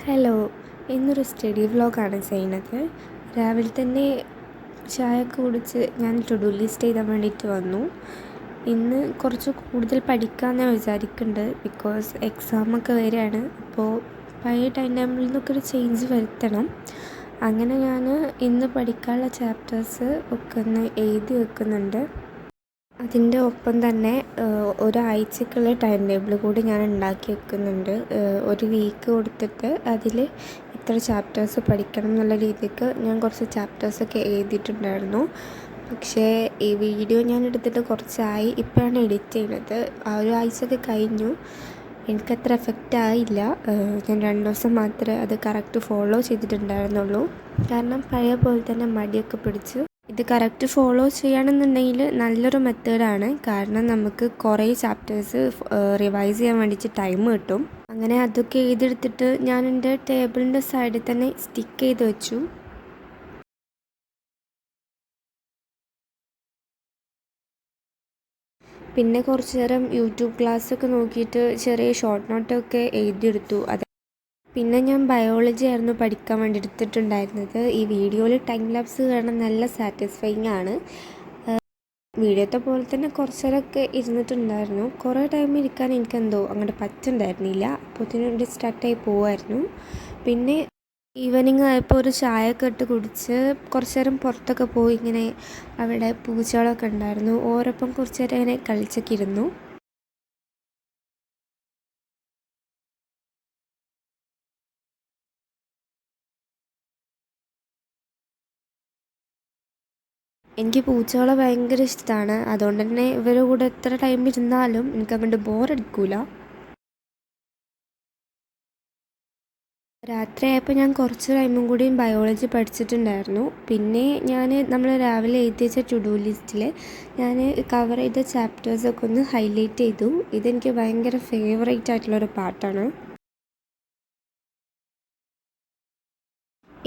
Hello, ഇന്നൊരു study വ്ളോഗാണ് ചെയ്യുന്നത്. രാവിലെ തന്നെ ചായയൊക്കെ കുടിച്ച് ഞാൻ ടു ഡു ലിസ്റ്റ് എഴുതാൻ വേണ്ടിയിട്ട് വന്നു. ഇന്ന് കുറച്ച് കൂടുതൽ പഠിക്കാമെന്ന് വിചാരിക്കുന്നുണ്ട്. ബിക്കോസ് എക്സാമൊക്കെ വരികയാണ്. അപ്പോൾ പഴയ ടൈം ടേബിളിൽ നിന്നൊക്കെ ഒരു ചേഞ്ച് വരുത്തണം. അങ്ങനെ ഞാൻ ഇന്ന് പഠിക്കാനുള്ള ചാപ്റ്റേഴ്സ് ഒക്കെ ഒന്ന് എഴുതി വെക്കുന്നുണ്ട്. അതിൻ്റെ ഒപ്പം തന്നെ ഒരാഴ്ചക്കുള്ള ടൈം ടേബിൾ കൂടി ഞാൻ ഉണ്ടാക്കി വെക്കുന്നുണ്ട്. ഒരു വീക്ക് കൊടുത്തിട്ട് അതിൽ ഇത്ര ചാപ്റ്റേഴ്സ് പഠിക്കണം എന്നുള്ള രീതിക്ക് ഞാൻ കുറച്ച് ചാപ്റ്റേഴ്സൊക്കെ എഴുതിയിട്ടുണ്ടായിരുന്നു. പക്ഷേ ഈ വീഡിയോ ഞാൻ എടുത്തിട്ട് കുറച്ചായി, ഇപ്പോഴാണ് എഡിറ്റ് ചെയ്യുന്നത്. ആ ഒരു ആഴ്ചയൊക്കെ കഴിഞ്ഞു. എനിക്കത്ര എഫക്റ്റ് ആയില്ല. ഞാൻ 2 ദിവസം മാത്രമേ അത് കറക്റ്റ് ഫോളോ ചെയ്തിട്ടുണ്ടായിരുന്നുള്ളൂ. കാരണം പഴയ പോലെ തന്നെ മടിയൊക്കെ പിടിച്ച്. ഇത് കറക്റ്റ് ഫോളോ ചെയ്യണമെന്നുണ്ടെങ്കിൽ നല്ലൊരു മെത്തേഡാണ്. കാരണം നമുക്ക് കുറേ ചാപ്റ്റേഴ്സ് റിവൈസ് ചെയ്യാൻ വേണ്ടിയിട്ട് ടൈം കിട്ടും. അങ്ങനെ അതൊക്കെ എഴുതിയെടുത്തിട്ട് ഞാൻ എൻ്റെ ടേബിളിൻ്റെ സൈഡിൽ തന്നെ സ്റ്റിക്ക് ചെയ്ത് വെച്ചു. പിന്നെ കുറച്ച് നേരം യൂട്യൂബ് ക്ലാസ്സൊക്കെ നോക്കിയിട്ട് ചെറിയ ഷോർട്ട് നോട്ടൊക്കെ എഴുതിയെടുത്തു. പിന്നെ ഞാൻ ബയോളജി ആയിരുന്നു പഠിക്കാൻ വേണ്ടി എടുത്തിട്ടുണ്ടായിരുന്നത്. ഈ വീഡിയോയിൽ ടൈം ലാപ്സ് കാണാൻ നല്ല സാറ്റിസ്ഫൈങ് ആണ്. വീഡിയോത്തെ പോലെ തന്നെ കുറച്ച് നേരമൊക്കെ ഇരുന്നിട്ടുണ്ടായിരുന്നു. കുറേ ടൈം ഇരിക്കാൻ എനിക്കെന്തോ അങ്ങോട്ട് പറ്റുന്നുണ്ടായിരുന്നില്ല. അപ്പോൾ ഇതിന് ഡിസ്ട്രാക്റ്റായി പോവായിരുന്നു. പിന്നെ ഈവനിങ് ആയപ്പോൾ ഒരു ചായയൊക്കെ ഇട്ട് കുടിച്ച് കുറച്ച് നേരം പുറത്തൊക്കെ പോയി ഇങ്ങനെ അവിടെ പൂച്ചകളൊക്കെ ഉണ്ടായിരുന്നു. ഓരോപ്പം കുറച്ച് നേരം ഇങ്ങനെ കളിച്ചൊക്കെ ഇരുന്നു. എനിക്ക് പൂച്ചകളെ ഭയങ്കര ഇഷ്ടമാണ്. അതുകൊണ്ട് തന്നെ ഇവരുടെ കൂടെ എത്ര ടൈം ഇരുന്നാലും എനിക്കങ്ങോട്ട് ബോറടിക്കില്ല. രാത്രിയായപ്പോൾ ഞാൻ കുറച്ച് ടൈമും കൂടിയും ബയോളജി പഠിച്ചിട്ടുണ്ടായിരുന്നു. പിന്നെ നമ്മൾ രാവിലെ എഴുതി വെച്ച ടു ഡു ലിസ്റ്റിൽ ഞാൻ കവർ ചെയ്ത ചാപ്റ്റേഴ്സൊക്കെ ഒന്ന് ഹൈലൈറ്റ് ചെയ്തു. ഇതെനിക്ക് ഭയങ്കര ഫേവറേറ്റ് ആയിട്ടുള്ളൊരു പാർട്ടാണ്.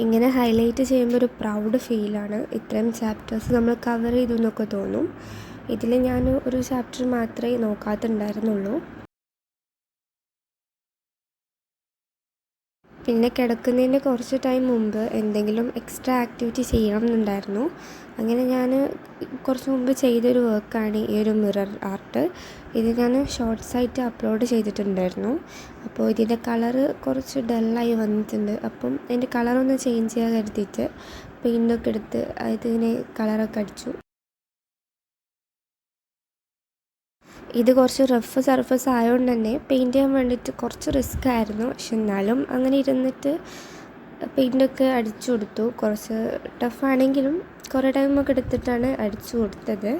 ഇങ്ങനെ ഹൈലൈറ്റ് ചെയ്യുമ്പോൾ ഒരു പ്രൗഡ് ഫീലാണ്. ഇത്രയും ചാപ്റ്റേഴ്സ് നമ്മൾ കവർ ചെയ്തു എന്നൊക്കെ തോന്നും. ഇതിൽ ഞാൻ ഒരു ചാപ്റ്റർ മാത്രമേ നോക്കാത്തുണ്ടായിരുന്നുള്ളൂ. പിന്നെ കിടക്കുന്നതിൻ്റെ കുറച്ച് ടൈം മുമ്പ് എന്തെങ്കിലും എക്സ്ട്രാ ആക്ടിവിറ്റി ചെയ്യണം എന്നുണ്ടായിരുന്നു. അങ്ങനെ ഞാൻ കുറച്ച് മുമ്പ് ചെയ്തൊരു വർക്കാണ് ഈ ഒരു മിറർ ആർട്ട്. ഇത് ഞാൻ ഷോർട്സായിട്ട് അപ്ലോഡ് ചെയ്തിട്ടുണ്ടായിരുന്നു. അപ്പോൾ ഇതിൻ്റെ കളറ് കുറച്ച് ഡല്ലായി വന്നിട്ടുണ്ട്. അപ്പം അതിൻ്റെ കളറൊന്ന് ചേഞ്ച് ചെയ്യാൻ കരുതിയിട്ട് പെയിൻ്റൊക്കെ എടുത്ത് ഇതിങ്ങനെ കളറൊക്കെ അടിച്ചു. ഇത് കുറച്ച് റഫ് സർഫസ് ആയതുകൊണ്ട് തന്നെ പെയിൻറ്റ് ചെയ്യാൻ വേണ്ടിയിട്ട് കുറച്ച് റിസ്ക് ആയിരുന്നു. പക്ഷെ എന്നാലും അങ്ങനെ ഇരുന്നിട്ട് പെയിൻ്റൊക്കെ അടിച്ചു കൊടുത്തു. കുറച്ച് ടഫാണെങ്കിലും കുറേ ടൈമൊക്കെ എടുത്തിട്ടാണ് അടിച്ചു കൊടുത്തത്.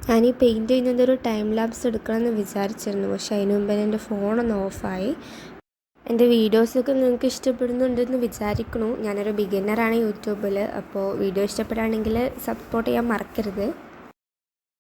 ഞാൻ ഈ പെയിൻറ്റ് ചെയ്യുന്നത് ഒരു ടൈം ലാപ്സ് എടുക്കണമെന്ന് വിചാരിച്ചിരുന്നു. പക്ഷെ അതിന് മുമ്പ് എൻ്റെ ഫോണൊന്ന് ഓഫായി. എൻ്റെ വീഡിയോസൊക്കെ നിങ്ങൾക്ക് ഇഷ്ടപ്പെടുന്നുണ്ടെന്ന് വിചാരിക്കുന്നു. ഞാനൊരു ബിഗിന്നറാണ് യൂട്യൂബിൽ. അപ്പോൾ വീഡിയോ ഇഷ്ടപ്പെടുകയാണെങ്കിൽ സപ്പോർട്ട് ചെയ്യാൻ മറക്കരുത്.